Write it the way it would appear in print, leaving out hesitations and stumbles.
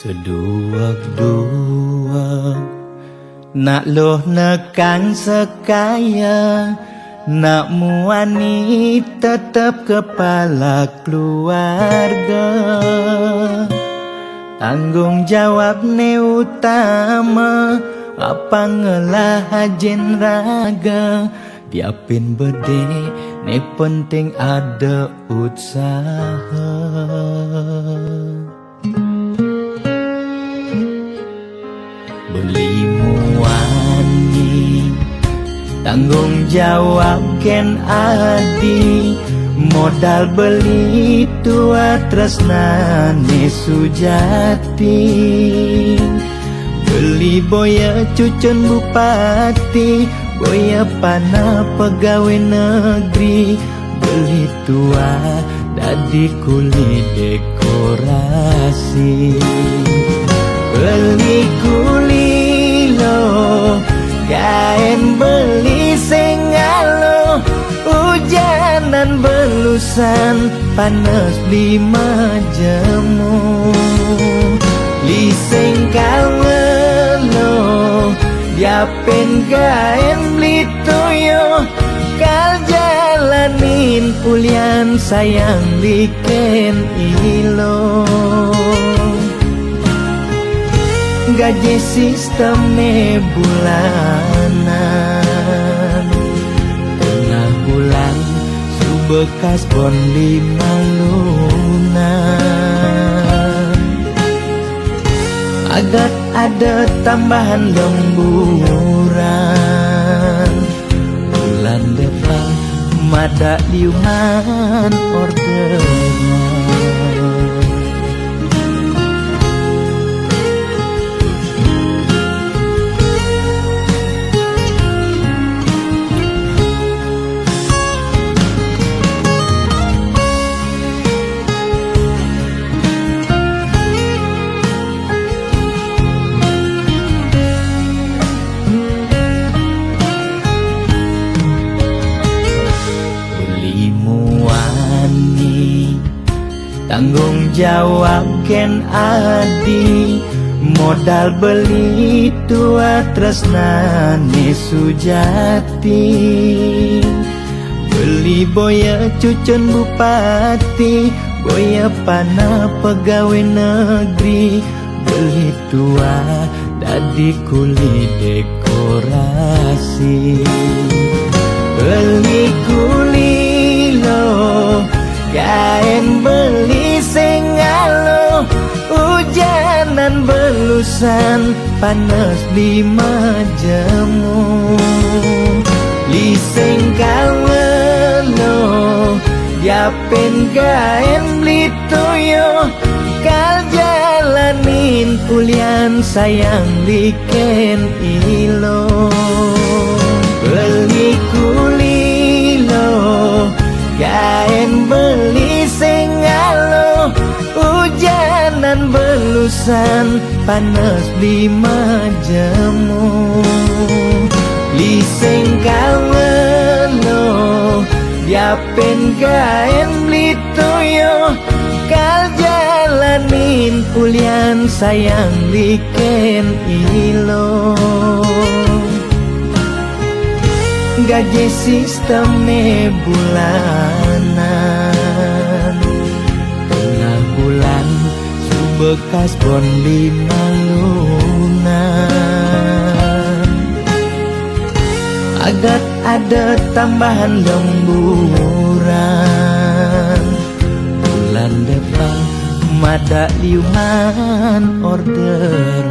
Seduak-duak nak loh nekang sekaya, nak muani tetap kepala keluarga. Tanggung jawab ne utama, apa ngelah hajen raga. Diapin bede ne penting ada usaha. Beli muani tanggung jawab ken adi, modal beli tua tresnane sujati. Beli boya cucun bupati, boya pana pegawai negeri. Beli tua dadi kuli dekorasi. Beli kuli lo kain beli sengalo, hujanan belusan panas lima jemu. Liseng kalelo diapen kain beli toyo, kal jalanin pulian sayang bikin ilo. Gaji sistemnya bulanan, tengah bulan su bekas bon 5 lunan. Agat ada tambahan lemburan, bulan depan mada liuman orderan. Tanggung jawab ken adi, modal beli tua tresnane sujati. Beli boya cucun bupati, boya pana pegawai negeri. Beli tua dadi kuli dekorasi. Beli kuli lo kain beli sengalo, hujanan belusan panas 5 jemu. Liseng kalelo diapen kain beli toyo, kal jalanin pulian sayang bikin ilo. Beli kuli lo kain beli sengalo, hujanan belusan panas 5 jemu. Liseng kalelo diapen kain beli toyo, kal jalanin pulian sayang bikin ilo. Gaji sistemnya bulanan, tengah bulan su bekas bon 5 lunan. Agat ada tambahan lemburan, bulan depan mada liuman orderan.